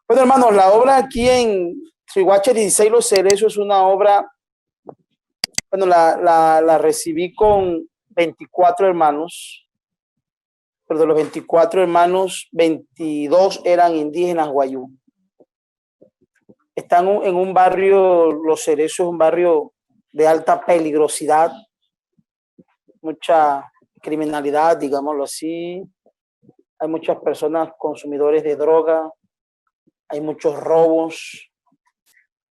Bueno, hermanos, la obra aquí en Riguache 16 Los Cerezos es una obra, bueno, la recibí con 24 hermanos, pero de los 24 hermanos, 22 eran indígenas guayú. Están en un barrio, Los Cerezos es un barrio de alta peligrosidad, mucha criminalidad, digámoslo así. Hay muchas personas consumidores de droga, hay muchos robos.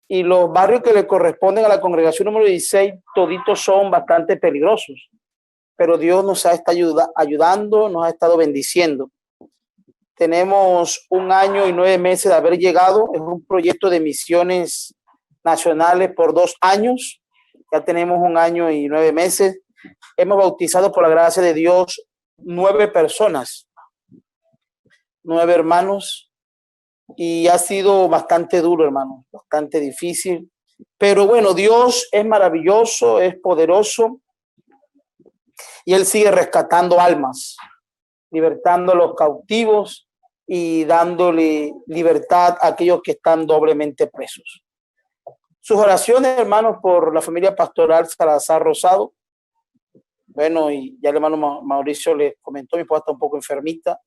Y los barrios que le corresponden a la congregación número 16, toditos son bastante peligrosos. Pero Dios nos ha estado ayudando, nos ha estado bendiciendo. Tenemos 1 año y 9 meses de haber llegado. Es un proyecto de misiones nacionales por 2 años. Ya tenemos 1 año y 9 meses. Hemos bautizado por la gracia de Dios 9 personas, 9 hermanos. Y ha sido bastante duro, hermano, bastante difícil. Pero bueno, Dios es maravilloso, es poderoso. Y Él sigue rescatando almas, libertando a los cautivos y dándole libertad a aquellos que están doblemente presos. Sus oraciones, hermanos, por la familia pastoral Salazar Rosado. Bueno, y ya el hermano Mauricio les comentó, mi esposa está un poco enfermita,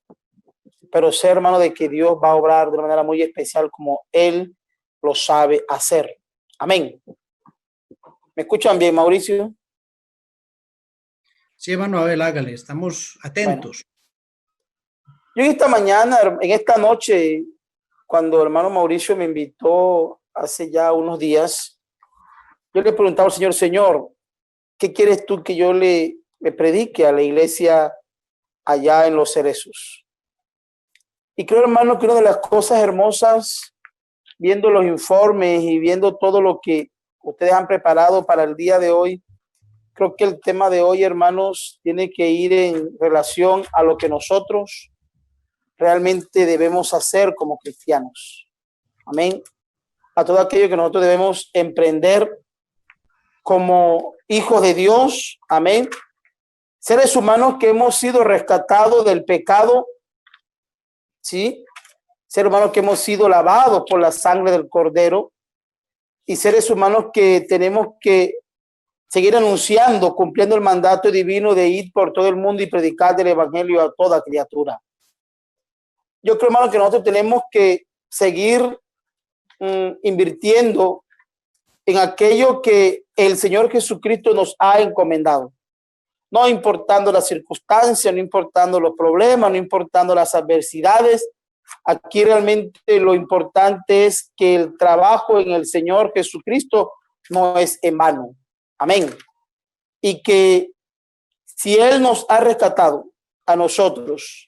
pero sé, hermano, de que Dios va a obrar de una manera muy especial como Él lo sabe hacer. Amén. ¿Me escuchan bien, Mauricio? Sí, hermano Abel, hágale, estamos atentos. Bueno, yo en esta mañana, en esta noche, cuando el hermano Mauricio me invitó hace ya unos días, yo le preguntaba al Señor, Señor, ¿qué quieres tú que yo le predique a la iglesia allá en Los Cerezos? Y creo, hermano, que una de las cosas hermosas, viendo los informes y viendo todo lo que ustedes han preparado para el día de hoy, creo que el tema de hoy, hermanos, tiene que ir en relación a lo que nosotros realmente debemos hacer como cristianos. Amén. A todo aquello que nosotros debemos emprender como hijos de Dios. Amén. Seres humanos que hemos sido rescatados del pecado, ¿sí? Seres humanos que hemos sido lavados por la sangre del Cordero y seres humanos que tenemos que seguir anunciando, cumpliendo el mandato divino de ir por todo el mundo y predicar del evangelio a toda criatura. Yo creo, hermano, que nosotros tenemos que seguir invirtiendo en aquello que el Señor Jesucristo nos ha encomendado. No importando las circunstancias, no importando los problemas, no importando las adversidades. Aquí realmente lo importante es que el trabajo en el Señor Jesucristo no es en vano. Amén. Y que si Él nos ha rescatado a nosotros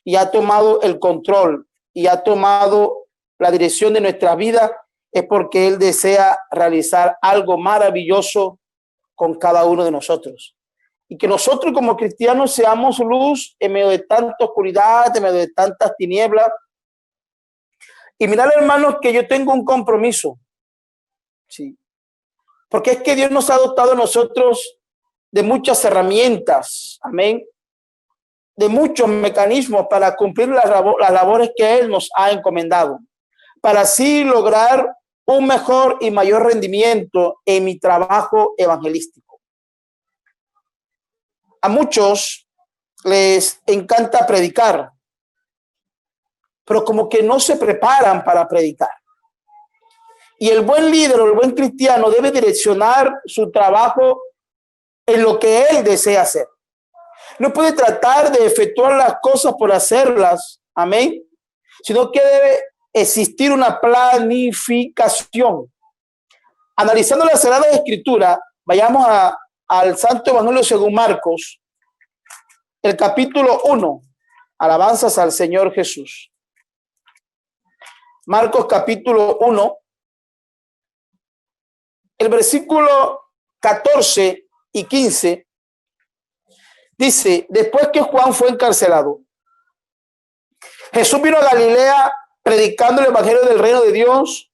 y ha tomado el control y ha tomado la dirección de nuestra vida, es porque Él desea realizar algo maravilloso con cada uno de nosotros. Y que nosotros como cristianos seamos luz en medio de tanta oscuridad, en medio de tantas tinieblas. Y mirad, hermanos, que yo tengo un compromiso. Sí. Porque es que Dios nos ha dotado a nosotros de muchas herramientas, amén, de muchos mecanismos para cumplir las labores que Él nos ha encomendado, para así lograr un mejor y mayor rendimiento en mi trabajo evangelístico. A muchos les encanta predicar, pero como que no se preparan para predicar. Y el buen líder o el buen cristiano debe direccionar su trabajo en lo que él desea hacer. No puede tratar de efectuar las cosas por hacerlas, amén, sino que debe existir una planificación. Analizando la Sagrada Escritura, vayamos al Santo Evangelio según Marcos, el capítulo 1. Alabanzas al Señor Jesús. Marcos capítulo 1, el versículo 14 y 15, dice, después que Juan fue encarcelado, Jesús vino a Galilea predicando el evangelio del reino de Dios,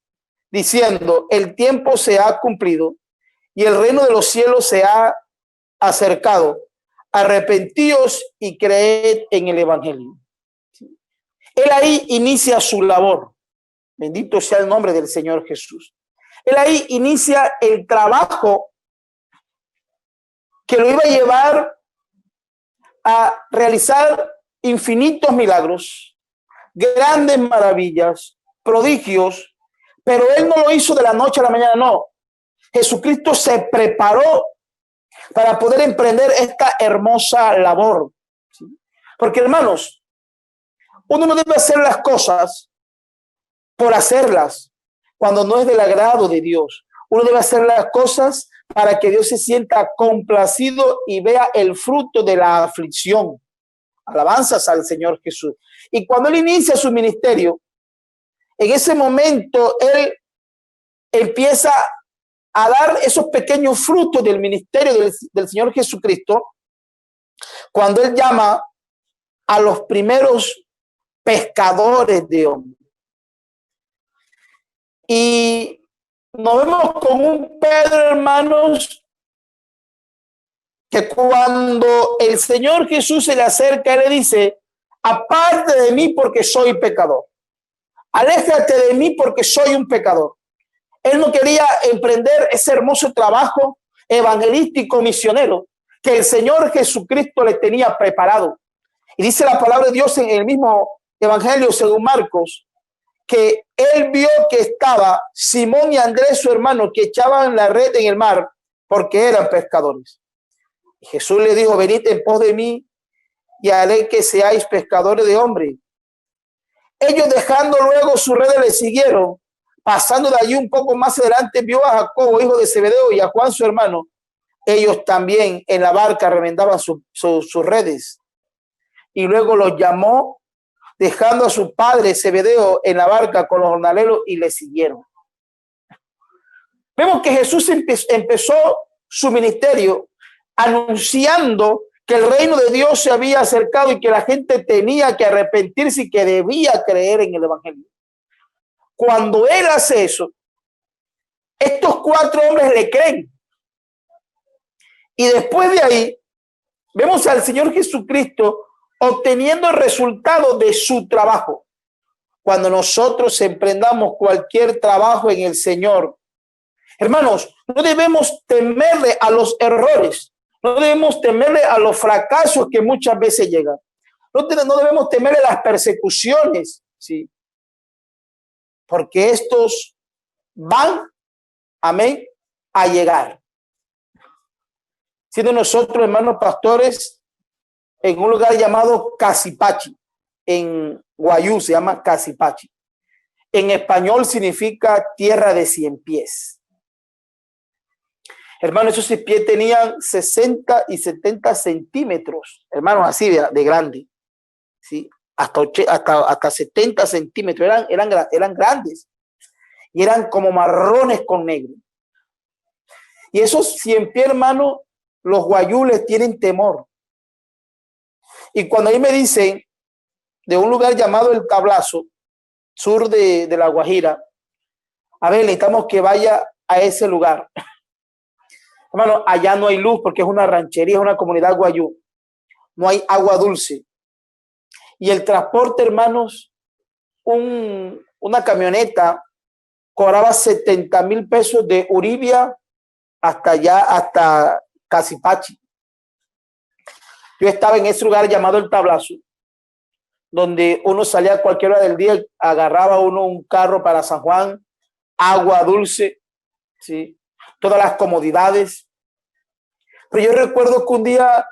diciendo, el tiempo se ha cumplido y el reino de los cielos se ha acercado. Arrepentíos y creed en el evangelio. Él ahí inicia su labor. Bendito sea el nombre del Señor Jesús. Él ahí inicia el trabajo que lo iba a llevar a realizar infinitos milagros, grandes maravillas, prodigios, pero él no lo hizo de la noche a la mañana, no. Jesucristo se preparó para poder emprender esta hermosa labor. ¿Sí? Porque, hermanos, uno no debe hacer las cosas por hacerlas cuando no es del agrado de Dios. Uno debe hacer las cosas para que Dios se sienta complacido y vea el fruto de la aflicción. Alabanzas al Señor Jesús. Y cuando él inicia su ministerio, en ese momento él empieza a dar esos pequeños frutos del ministerio del Señor Jesucristo, cuando él llama a los primeros pescadores de hombres. Y nos vemos con un Pedro, hermanos, que cuando el Señor Jesús se le acerca, él le dice: aparte de mí porque soy pecador. Aléjate de mí porque soy un pecador. Él no quería emprender ese hermoso trabajo evangelístico misionero que el Señor Jesucristo le tenía preparado. Y dice la palabra de Dios en el mismo evangelio según Marcos, que él vio que estaba Simón y Andrés, su hermano, que echaban la red en el mar porque eran pescadores. Y Jesús le dijo: venid en pos de mí y haré que seáis pescadores de hombres. Ellos, dejando luego su red, le siguieron. Pasando de allí un poco más adelante, vio a Jacobo, hijo de Zebedeo, y a Juan, su hermano. Ellos también en la barca remendaban sus redes. Y luego los llamó, dejando a su padre Zebedeo en la barca con los jornaleros, y le siguieron. Vemos que Jesús empezó su ministerio anunciando que el reino de Dios se había acercado y que la gente tenía que arrepentirse y que debía creer en el evangelio. Cuando él hace eso, estos 4 hombres le creen. Y después de ahí, vemos al Señor Jesucristo obteniendo el resultado de su trabajo. Cuando nosotros emprendamos cualquier trabajo en el Señor, hermanos, no debemos temerle a los errores, no debemos temerle a los fracasos que muchas veces llegan, no debemos temerle a las persecuciones, ¿sí? Porque estos van, amén, a llegar. Siendo nosotros, hermanos pastores, en un lugar llamado Casipachi, en Guayú se llama Casipachi. En español significa tierra de 100 pies. Hermanos, esos 100 pies tenían 60 y 70 centímetros, hermanos, así de grande, ¿sí? Hasta 70 centímetros, eran grandes y eran como marrones con negro. Y esos 100 pies, hermano, los guayúles tienen temor. Y cuando ahí me dicen de un lugar llamado El Tablazo, sur de La Guajira, a ver, necesitamos que vaya a ese lugar. Hermano, allá no hay luz porque es una ranchería, es una comunidad guayú. No hay agua dulce. Y el transporte, hermanos, una camioneta cobraba 70,000 pesos de Uribia hasta allá, hasta Casipachi. Yo estaba en ese lugar llamado El Tablazo, donde uno salía a cualquier hora del día, agarraba uno un carro para San Juan, agua dulce, ¿sí? Todas las comodidades. Pero yo recuerdo que un día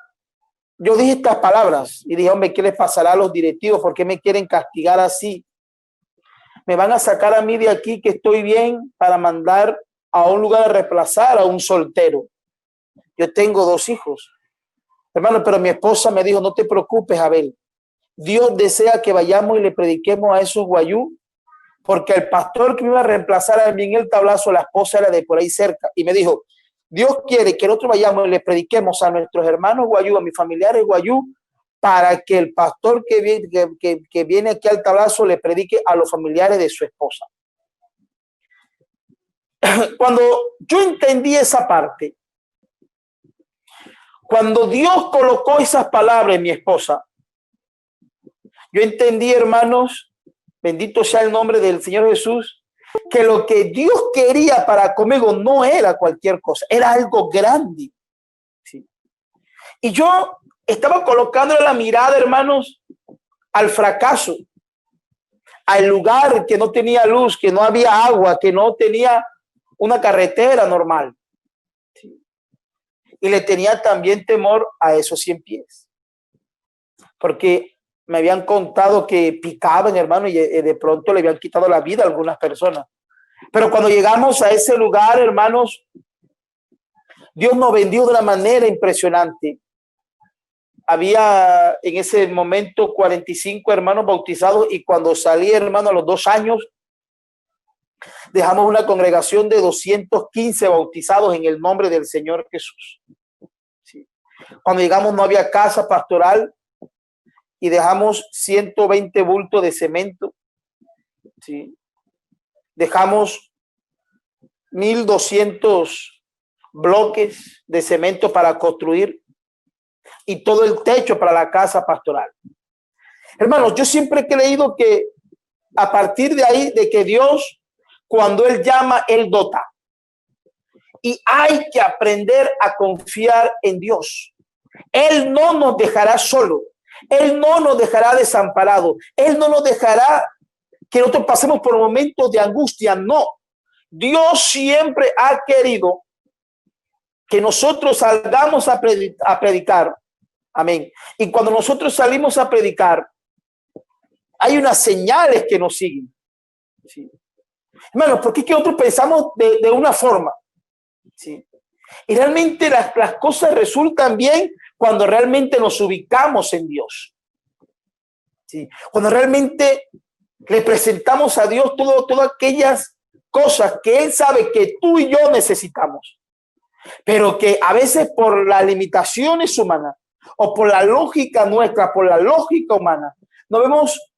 yo dije estas palabras y dije: hombre, ¿qué les pasará a los directivos? ¿Por qué me quieren castigar así? Me van a sacar a mí de aquí, que estoy bien, para mandar a un lugar a reemplazar a un soltero. Yo tengo 2 hijos, hermano, pero mi esposa me dijo: no te preocupes, Abel. Dios desea que vayamos y le prediquemos a esos guayú, porque el pastor que me iba a reemplazar a mí en El Tablazo, la esposa era de por ahí cerca, y me dijo: Dios quiere que nosotros vayamos y le prediquemos a nuestros hermanos guayú, a mis familiares guayú, para que el pastor que viene aquí al Tablazo le predique a los familiares de su esposa. Cuando yo entendí esa parte, cuando Dios colocó esas palabras en mi esposa, yo entendí, hermanos, bendito sea el nombre del Señor Jesús, que lo que Dios quería para conmigo no era cualquier cosa, era algo grande. ¿Sí? Y yo estaba colocando la mirada, hermanos, al fracaso, al lugar que no tenía luz, que no había agua, que no tenía una carretera normal. ¿Sí? Y le tenía también temor a esos 100 pies, porque me habían contado que picaban, hermano, y de pronto le habían quitado la vida a algunas personas. Pero cuando llegamos a ese lugar, hermanos, Dios nos bendijo de una manera impresionante. Había en ese momento 45 hermanos bautizados, y cuando salí, hermano, a los 2 años, dejamos una congregación de 215 bautizados en el nombre del Señor Jesús. ¿Sí? Cuando llegamos no había casa pastoral y dejamos 120 bultos de cemento. ¿Sí? Dejamos 1,200 bloques de cemento para construir y todo el techo para la casa pastoral. Hermanos, yo siempre he creído que a partir de ahí, de que Dios, cuando Él llama, Él dota. Y hay que aprender a confiar en Dios. Él no nos dejará solo. Él no nos dejará desamparado. Él no nos dejará que nosotros pasemos por momentos de angustia. No. Dios siempre ha querido que nosotros salgamos a predicar. Amén. Y cuando nosotros salimos a predicar, hay unas señales que nos siguen. ¿Sí? Hermanos, porque es que nosotros pensamos de una forma. ¿Sí? Y realmente las cosas resultan bien cuando realmente nos ubicamos en Dios. ¿Sí? Cuando realmente le presentamos a Dios todas aquellas cosas que Él sabe que tú y yo necesitamos, pero que a veces por las limitaciones humanas o por la lógica nuestra, por la lógica humana, nos vemos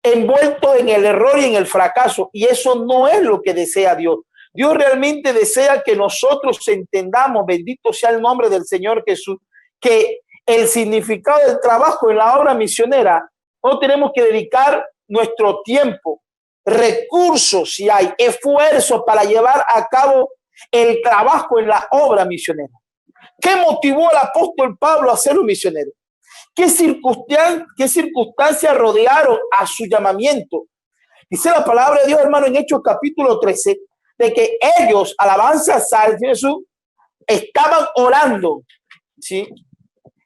envueltos en el error y en el fracaso, y eso no es lo que desea Dios. Dios realmente desea que nosotros entendamos, bendito sea el nombre del Señor Jesús, que el significado del trabajo en la obra misionera, no tenemos que dedicar nuestro tiempo, recursos, si hay esfuerzo para llevar a cabo el trabajo en la obra misionera. ¿Qué motivó al apóstol Pablo a ser un misionero? ¿Qué circunstancias rodearon a su llamamiento? Dice la palabra de Dios, hermano, en Hechos capítulo 13, de que ellos, alabanza al Jesús, estaban orando, ¿sí?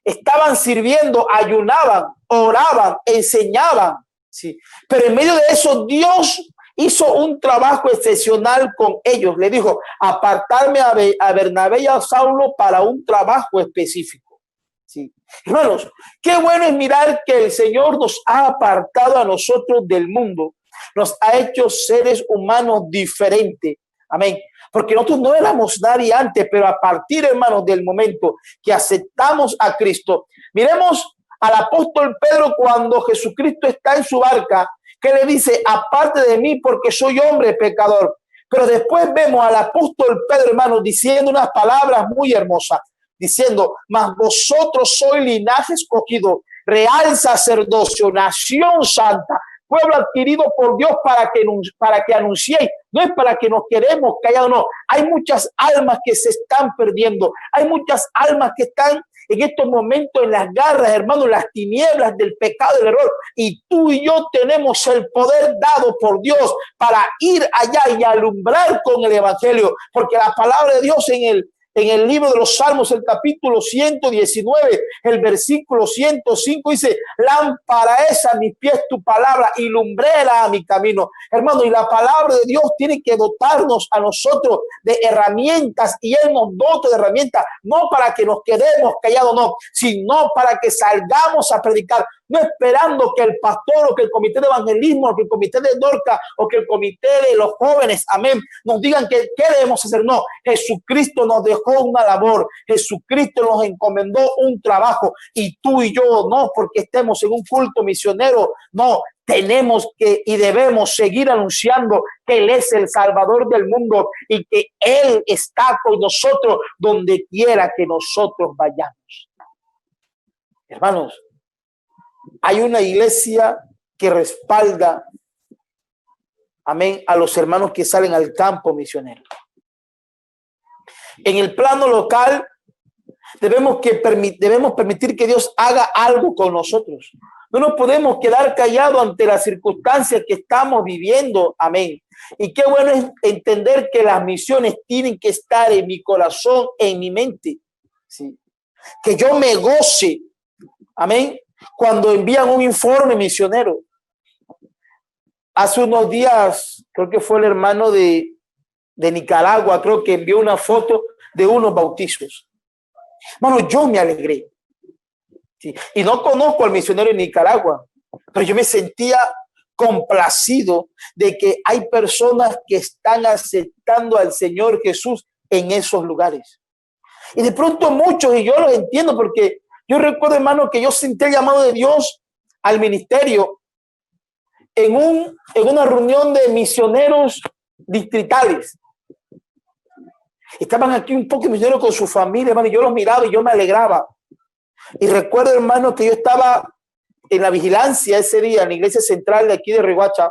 Estaban sirviendo, ayunaban, oraban, enseñaban, ¿sí? Pero en medio de eso, Dios hizo un trabajo excepcional con ellos. Le dijo, apartarme a Bernabé y a Saulo para un trabajo específico. ¿Sí? Hermanos, qué bueno es mirar que el Señor nos ha apartado a nosotros del mundo, nos ha hecho seres humanos diferentes. Amén. Porque nosotros no éramos nadie antes, pero a partir, hermanos, del momento que aceptamos a Cristo, miremos al apóstol Pedro cuando Jesucristo está en su barca, que le dice, aparte de mí porque soy hombre pecador. Pero después vemos al apóstol Pedro, hermanos, diciendo unas palabras muy hermosas, diciendo, mas vosotros sois linaje escogido, real sacerdocio, nación santa, pueblo adquirido por Dios para que anunciéis. No es para que nos quedemos callados, no. Hay muchas almas que se están perdiendo. Hay muchas almas que están en estos momentos en las garras, hermanos, en las tinieblas del pecado y del error. Y tú y yo tenemos el poder dado por Dios para ir allá y alumbrar con el evangelio. Porque la palabra de Dios en el libro de los Salmos, el capítulo 119, el versículo 105 dice, lámpara es a mis pies tu palabra y lumbrera a mi camino. Hermano, y la palabra de Dios tiene que dotarnos a nosotros de herramientas, y Él nos dota de herramientas, no para que nos quedemos callados, no, sino para que salgamos a predicar, no esperando que el pastor o que el comité de evangelismo o que el comité de Dorca o que el comité de los jóvenes, amén, nos digan que qué debemos hacer. No, Jesucristo nos dejó una labor, Jesucristo nos encomendó un trabajo, y tú y yo no porque estemos en un culto misionero, no, tenemos que y debemos seguir anunciando que Él es el Salvador del mundo y que Él está con nosotros donde quiera que nosotros vayamos. Hermanos, hay una iglesia que respalda amén, a los hermanos que salen al campo misionero. En el plano local, debemos permitir que Dios haga algo con nosotros. No nos podemos quedar callados ante las circunstancias que estamos viviendo. Amén. Y qué bueno es entender que las misiones tienen que estar en mi corazón, en mi mente. ¿Sí? Que yo me goce. Amén. Cuando envían un informe misionero. Hace unos días, creo que fue el hermano de Nicaragua, creo que envió una foto de unos bautizos. Bueno, yo me alegré. Sí. Y no conozco al misionero en Nicaragua, pero yo me sentía complacido de que hay personas que están aceptando al Señor Jesús en esos lugares. Y de pronto muchos, y yo los entiendo porque yo recuerdo, hermano, que yo sentí el llamado de Dios al ministerio en una reunión de misioneros distritales. Estaban aquí un poco misioneros con su familia, hermano, y yo los miraba y yo me alegraba. Y recuerdo, hermano, que yo estaba en la vigilancia ese día en la iglesia central de aquí de Riohacha,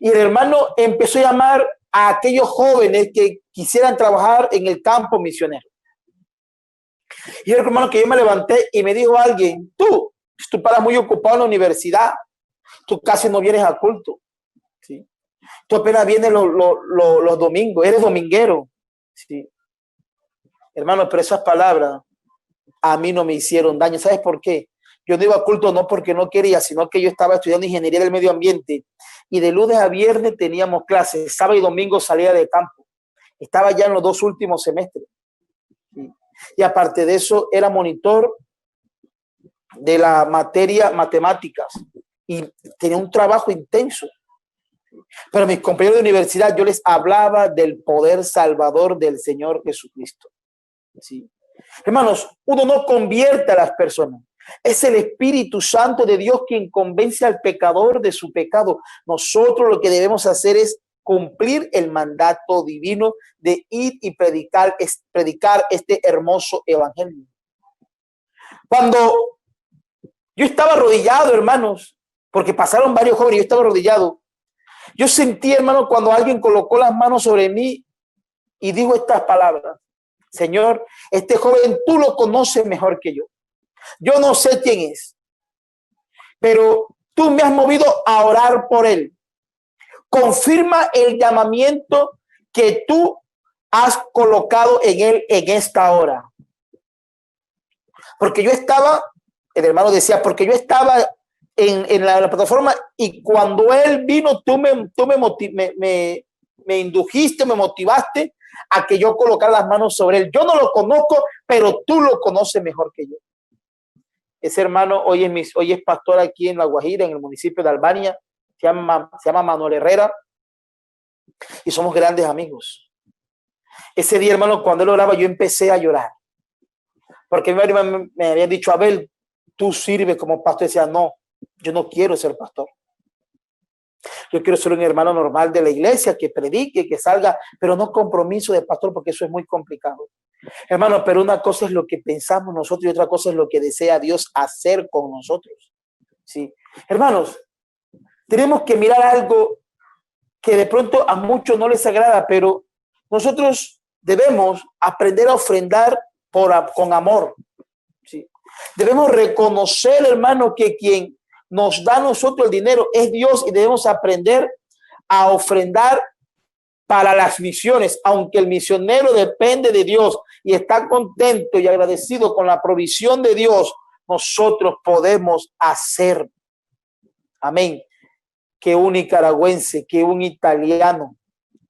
y el hermano empezó a llamar a aquellos jóvenes que quisieran trabajar en el campo misionero. Y el hermano, que yo me levanté y me dijo alguien: tú paras muy ocupado en la universidad, tú casi no vienes a culto, ¿sí? Tú apenas vienes los domingos, eres dominguero, ¿sí? Hermano, pero esas palabras a mí no me hicieron daño. ¿Sabes por qué? Yo no iba a culto no porque no quería, sino que yo estaba estudiando ingeniería del medio ambiente y de lunes a viernes teníamos clases, sábado y domingo salía de campo. Estaba ya en los 2 últimos semestres. ¿Sí? Y aparte de eso, era monitor de la materia matemáticas y tenía un trabajo intenso. Pero a mis compañeros de universidad yo les hablaba del poder salvador del Señor Jesucristo. ¿Sí? Hermanos, uno no convierte a las personas. Es el Espíritu Santo de Dios quien convence al pecador de su pecado. Nosotros lo que debemos hacer es cumplir el mandato divino de ir y predicar este hermoso evangelio. Cuando yo estaba arrodillado, hermanos, porque pasaron varios jóvenes, yo estaba arrodillado, yo sentí, hermano, cuando alguien colocó las manos sobre mí y dijo estas palabras: Señor, este joven tú lo conoces mejor que yo. Yo no sé quién es, pero tú me has movido a orar por él. Confirma el llamamiento que tú has colocado en él en esta hora. Porque yo estaba, el hermano decía, porque yo estaba en la plataforma y cuando él vino, tú me indujiste, me motivaste a que yo colocara las manos sobre él. Yo no lo conozco, pero tú lo conoces mejor que yo. Ese hermano hoy es pastor aquí en La Guajira, en el municipio de Albania. Se llama Manuel Herrera y somos grandes amigos. Ese día, hermano, cuando él oraba, yo empecé a llorar. Porque me habían dicho: Abel, tú sirves como pastor. Y decía: no, yo no quiero ser pastor. Yo quiero ser un hermano normal de la iglesia, que predique, que salga, pero no compromiso de pastor, porque eso es muy complicado. Hermano, pero una cosa es lo que pensamos nosotros y otra cosa es lo que desea Dios hacer con nosotros. ¿Sí? Hermanos, tenemos que mirar algo que de pronto a muchos no les agrada, pero nosotros debemos aprender a ofrendar con amor. ¿Sí? Debemos reconocer, hermano, que quien nos da a nosotros el dinero es Dios y debemos aprender a ofrendar para las misiones, aunque el misionero depende de Dios y está contento y agradecido con la provisión de Dios, nosotros podemos hacer, amén, que un nicaragüense, que un italiano,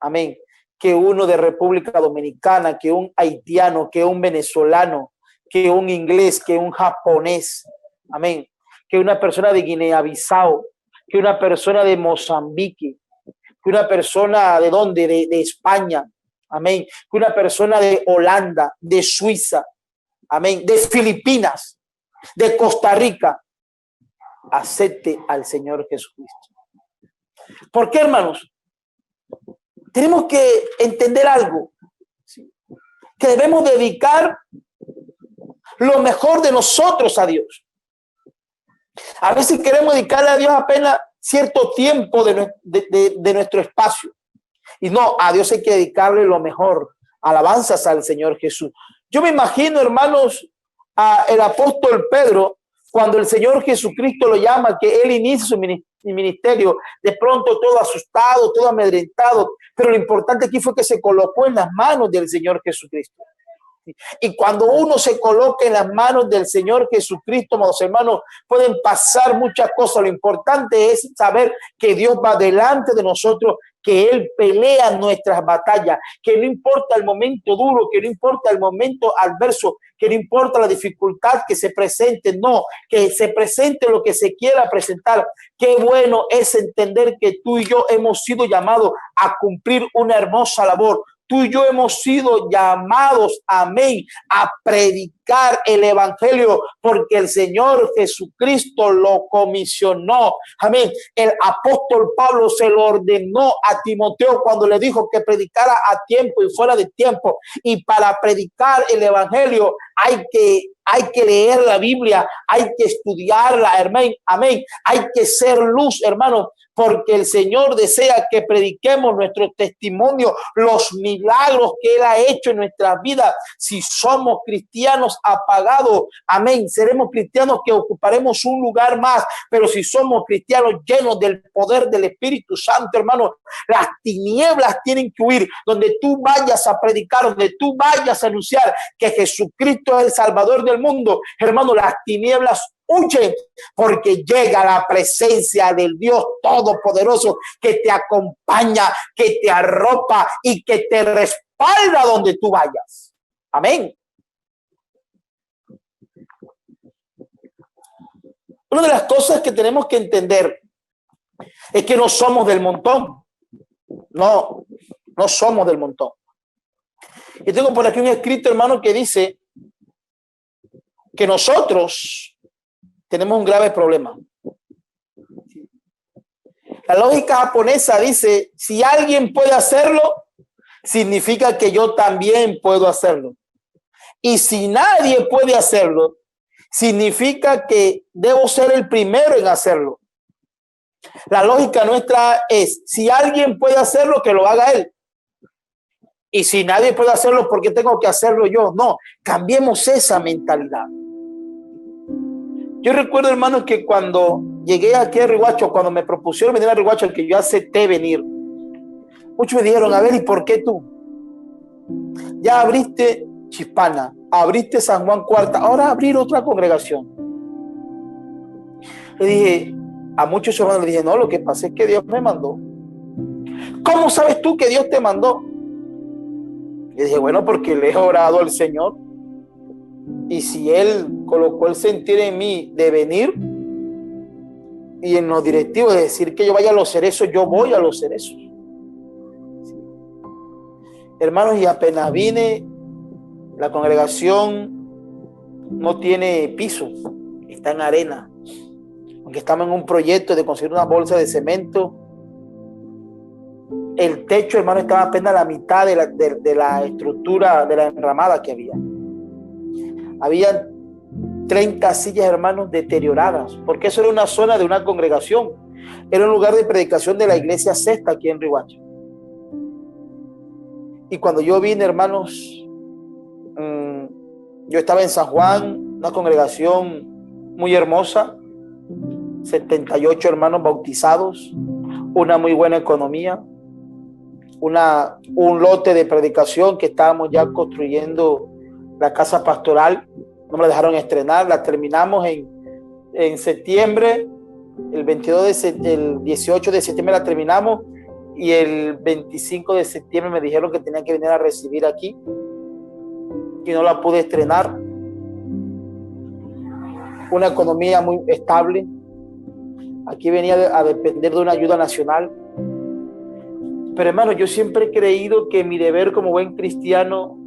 amén, que uno de República Dominicana, que un haitiano, que un venezolano, que un inglés, que un japonés, amén, que una persona de Guinea-Bissau, que una persona de Mozambique, que una persona de ¿dónde? De España, amén, que una persona de Holanda, de Suiza, amén, de Filipinas, de Costa Rica, acepte al Señor Jesucristo. ¿Por qué, hermanos? Tenemos que entender algo, ¿sí? Que debemos dedicar lo mejor de nosotros a Dios. A veces queremos dedicarle a Dios apenas cierto tiempo de nuestro espacio. Y no, a Dios hay que dedicarle lo mejor. Alabanzas al Señor Jesús. Yo me imagino, hermanos, el apóstol Pedro, cuando el Señor Jesucristo lo llama, que él inicia su ministerio, de pronto todo asustado, todo amedrentado, pero lo importante aquí fue que se colocó en las manos del Señor Jesucristo. Y cuando uno se coloca en las manos del Señor Jesucristo, amados hermanos, pueden pasar muchas cosas. Lo importante es saber que Dios va delante de nosotros, que Él pelea nuestras batallas, que no importa el momento duro, que no importa el momento adverso, que no importa la dificultad que se presente, no, que se presente lo que se quiera presentar. Qué bueno es entender que tú y yo hemos sido llamados a cumplir una hermosa labor. Tú y yo hemos sido llamados, amén, a predicar el evangelio porque el Señor Jesucristo lo comisionó. Amén. El apóstol Pablo se lo ordenó a Timoteo cuando le dijo que predicara a tiempo y fuera de tiempo. Y para predicar el evangelio hay que leer la Biblia, hay que estudiarla, amén, amén. Hay que ser luz, hermano, porque el Señor desea que prediquemos nuestro testimonio, los milagros que Él ha hecho en nuestras vidas. Si somos cristianos apagados, amén, seremos cristianos que ocuparemos un lugar más, pero si somos cristianos llenos del poder del Espíritu Santo, hermano, las tinieblas tienen que huir. Donde tú vayas a predicar, donde tú vayas a anunciar que Jesucristo es el Salvador del mundo, hermano, las tinieblas huye, porque llega la presencia del Dios Todopoderoso que te acompaña, que te arropa y que te respalda donde tú vayas. Amén. Una de las cosas que tenemos que entender es que no somos del montón. No somos del montón. Y tengo por aquí un escrito, hermano, que dice que nosotros tenemos un grave problema. La lógica japonesa dice, si alguien puede hacerlo, significa que yo también puedo hacerlo. Y si nadie puede hacerlo, significa que debo ser el primero en hacerlo. La lógica nuestra es, si alguien puede hacerlo, que lo haga él. Y si nadie puede hacerlo, ¿por qué tengo que hacerlo yo? No, cambiemos esa mentalidad. Yo recuerdo, hermanos, que cuando llegué aquí a Riohacha, cuando me propusieron venir a Riohacha, que yo acepté venir, muchos me dijeron, a ver, ¿y por qué tú? Ya abriste Chispana, abriste San Juan Cuarta, ahora abrir otra congregación. Le dije, a muchos hermanos le dije, no, lo que pasa es que Dios me mandó. ¿Cómo sabes tú que Dios te mandó? Le dije, bueno, porque le he orado al Señor. Y si Él colocó el sentir en mí de venir y en los directivos de decir que yo vaya a Los Cerezos, yo voy a Los Cerezos. Sí. Hermanos, y apenas vine, la congregación no tiene piso, está en arena. Aunque estamos en un proyecto de conseguir una bolsa de cemento, el techo, hermano, estaba apenas a la mitad de la estructura, de la enramada que había. Había 30 sillas, hermanos, deterioradas, porque eso era una zona de una congregación. Era un lugar de predicación de la iglesia Sexta aquí en Riohacha. Y cuando yo vine, hermanos, yo estaba en San Juan, una congregación muy hermosa, 78 hermanos bautizados, una muy buena economía, un lote de predicación que estábamos ya construyendo la casa pastoral. No me la dejaron estrenar, la terminamos en septiembre, el 18 de septiembre la terminamos y el 25 de septiembre me dijeron que tenía que venir a recibir aquí y no la pude estrenar. Una economía muy estable. Aquí venía a depender de una ayuda nacional. Pero hermano, yo siempre he creído que mi deber como buen cristiano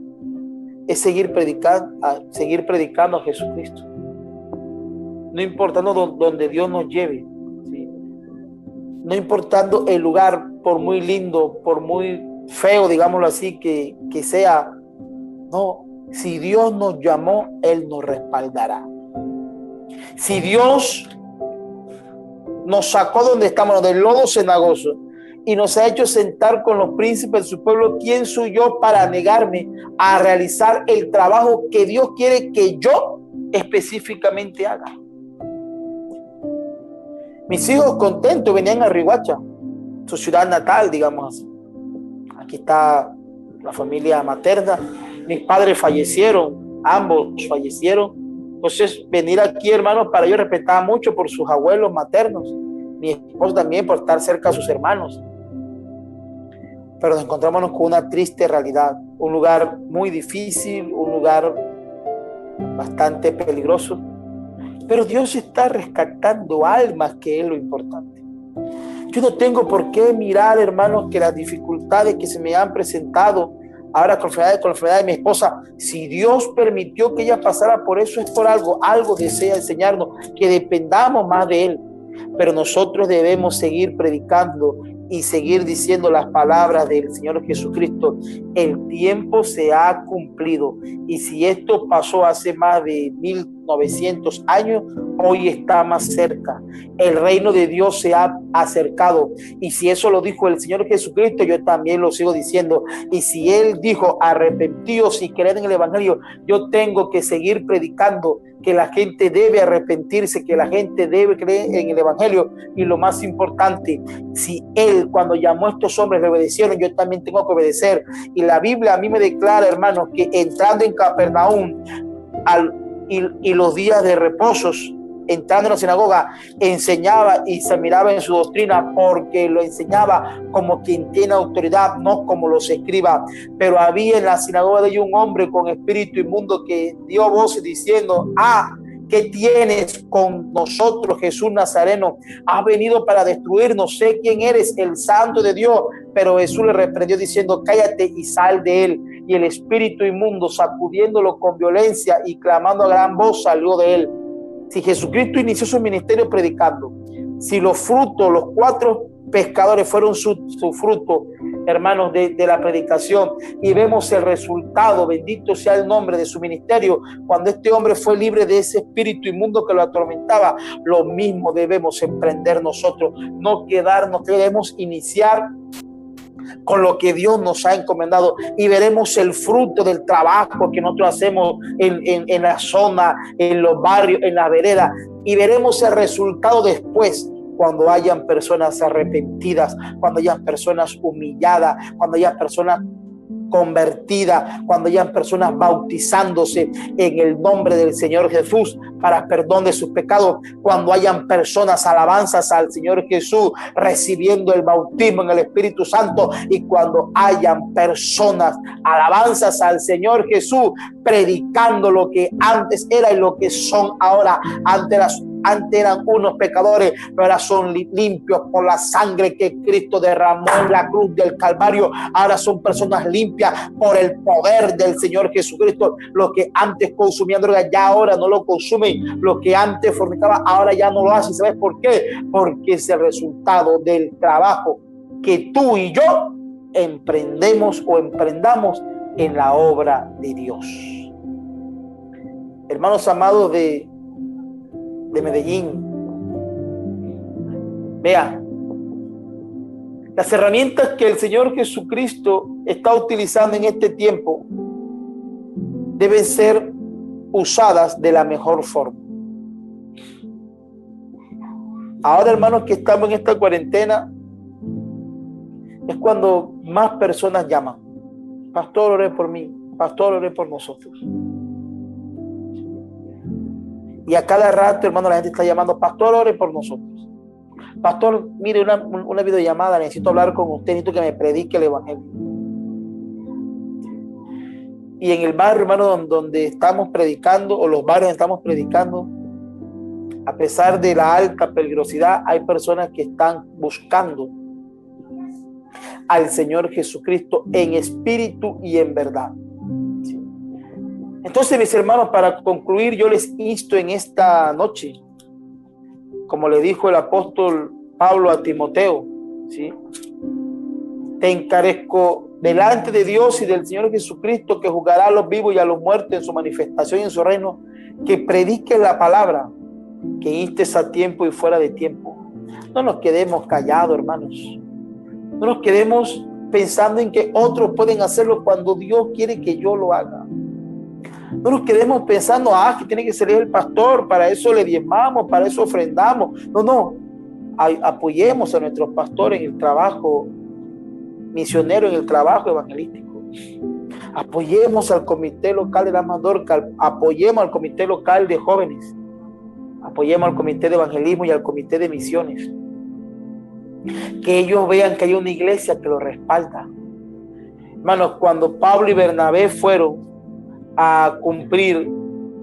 es seguir predicando a Jesucristo. No importando donde Dios nos lleve, ¿sí? No importando el lugar, por muy lindo, por muy feo, digámoslo así, que sea. No, si Dios nos llamó, Él nos respaldará. Si Dios nos sacó donde estamos, del lodo cenagoso, y nos ha hecho sentar con los príncipes de su pueblo. ¿Quién soy yo para negarme a realizar el trabajo que Dios quiere que yo específicamente haga? Mis hijos contentos venían a Riohacha, su ciudad natal, digamos así. Aquí está la familia materna. Mis padres fallecieron, ambos fallecieron. Entonces, venir aquí, hermanos, para ellos respetaba mucho por sus abuelos maternos. Mi esposo también por estar cerca de sus hermanos. Pero nos encontramos con una triste realidad, un lugar muy difícil, un lugar bastante peligroso. Pero Dios está rescatando almas, que es lo importante. Yo no tengo por qué mirar, hermanos, que las dificultades que se me han presentado ahora con la enfermedad de mi esposa, si Dios permitió que ella pasara por eso, es por algo desea enseñarnos, que dependamos más de Él. Pero nosotros debemos seguir predicando y seguir diciendo las palabras del Señor Jesucristo. El tiempo se ha cumplido, y si esto pasó hace más de 1900 años, hoy está más cerca. El reino de Dios se ha acercado, y si eso lo dijo el Señor Jesucristo, yo también lo sigo diciendo. Y si Él dijo arrepentíos y creed en el Evangelio, yo tengo que seguir predicando que la gente debe arrepentirse, que la gente debe creer en el Evangelio. Y lo más importante, si Él, cuando llamó a estos hombres, le obedecieron, yo también tengo que obedecer. Y la Biblia a mí me declara, hermanos, que entrando en Capernaum y los días de reposos, entrando en la sinagoga, enseñaba y se miraba en su doctrina, porque lo enseñaba como quien tiene autoridad, no como los escribas. Pero había en la sinagoga de ellos un hombre con espíritu inmundo que dio voces diciendo: ¿qué tienes con nosotros, Jesús Nazareno? Has venido para destruirnos. Sé quién eres, el Santo de Dios. Pero Jesús le reprendió diciendo: cállate y sal de él. Y el espíritu inmundo, sacudiéndolo con violencia y clamando a gran voz, salió de él. Si Jesucristo inició su ministerio predicando, si los frutos, los 4 pescadores fueron su fruto, hermanos, de la predicación, y vemos el resultado, bendito sea el nombre de su ministerio, cuando este hombre fue libre de ese espíritu inmundo que lo atormentaba, lo mismo debemos emprender nosotros, no quedarnos, debemos iniciar con lo que Dios nos ha encomendado, y veremos el fruto del trabajo que nosotros hacemos en la zona, en los barrios, en la vereda, y veremos el resultado después, cuando hayan personas arrepentidas, cuando hayan personas humilladas, cuando hayan personas convertidas, cuando hayan personas bautizándose en el nombre del Señor Jesús para perdón de sus pecados, cuando hayan personas alabanzas al Señor Jesús recibiendo el bautismo en el Espíritu Santo, y cuando hayan personas alabanzas al Señor Jesús predicando lo que antes era y lo que son ahora. Antes eran unos pecadores, pero ahora son limpios por la sangre que Cristo derramó en la cruz del Calvario. Ahora son personas limpias por el poder del Señor Jesucristo. Los que antes consumían droga ya ahora no lo consumen. Los que antes fornicaban ahora ya no lo hacen. ¿Sabes por qué? Porque es el resultado del trabajo que tú y yo emprendemos o emprendamos en la obra de Dios. Hermanos amados de Medellín, vea, las herramientas que el Señor Jesucristo está utilizando en este tiempo deben ser usadas de la mejor forma. Ahora, hermanos, que estamos en esta cuarentena, es cuando más personas llaman: pastor, oré por mí, pastor, oré por nosotros. Y a cada rato, hermano, la gente está llamando: pastor, ore por nosotros. Pastor, mire, una videollamada, necesito hablar con usted, necesito que me predique el Evangelio. Y en el barrio, hermano, donde estamos predicando, o los barrios donde estamos predicando, a pesar de la alta peligrosidad, hay personas que están buscando al Señor Jesucristo en espíritu y en verdad. Entonces, mis hermanos, para concluir, yo les insto en esta noche, como le dijo el apóstol Pablo a Timoteo, ¿sí? Te encarezco delante de Dios y del Señor Jesucristo, que juzgará a los vivos y a los muertos en su manifestación y en su reino, que prediques la palabra, que instes a tiempo y fuera de tiempo, No nos quedemos callados, hermanos. No nos quedemos pensando en que otros pueden hacerlo cuando Dios quiere que yo lo haga. No nos quedemos pensando, que tiene que ser el pastor, para eso le diezmamos, para eso ofrendamos. No. Apoyemos a nuestros pastores en el trabajo misionero, en el trabajo evangelístico. Apoyemos al comité local de la Mandorca, apoyemos al comité local de jóvenes, apoyemos al comité de evangelismo y al comité de misiones. Que ellos vean que hay una iglesia que los respalda. Hermanos, cuando Pablo y Bernabé fueron a cumplir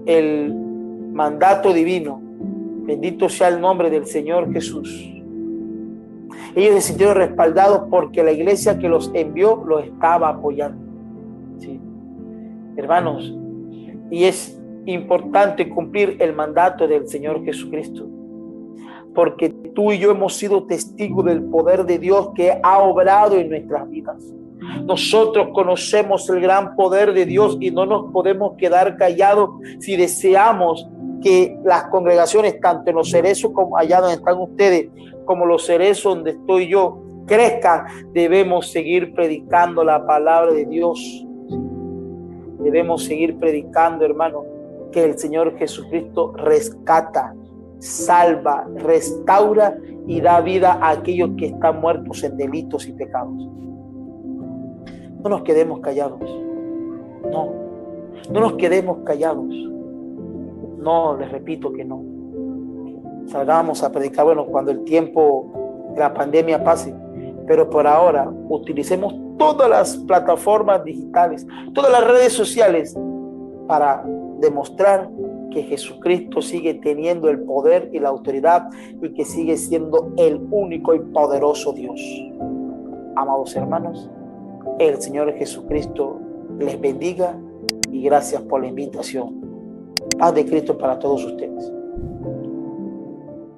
el mandato divino, bendito sea el nombre del Señor Jesús, ellos se sintieron respaldados porque la iglesia que los envió los estaba apoyando. ¿Sí? Hermanos, y es importante cumplir el mandato del Señor Jesucristo, porque tú y yo hemos sido testigos del poder de Dios que ha obrado en nuestras vidas. Nosotros conocemos el gran poder de Dios y no nos podemos quedar callados si deseamos que las congregaciones, tanto en los cerezos como allá donde están ustedes, como los cerezos donde estoy yo, crezcan. Debemos seguir predicando la palabra de Dios. Debemos seguir predicando, hermano, que el Señor Jesucristo rescata, salva, restaura y da vida a aquellos que están muertos en delitos y pecados. No nos quedemos callados. No nos quedemos callados. No, les repito que no. Salgamos a predicar, cuando el tiempo de la pandemia pase, pero por ahora utilicemos todas las plataformas digitales, todas las redes sociales para demostrar que Jesucristo sigue teniendo el poder y la autoridad y que sigue siendo el único y poderoso Dios. Amados hermanos, el Señor Jesucristo les bendiga y gracias por la invitación. Paz de Cristo para todos ustedes.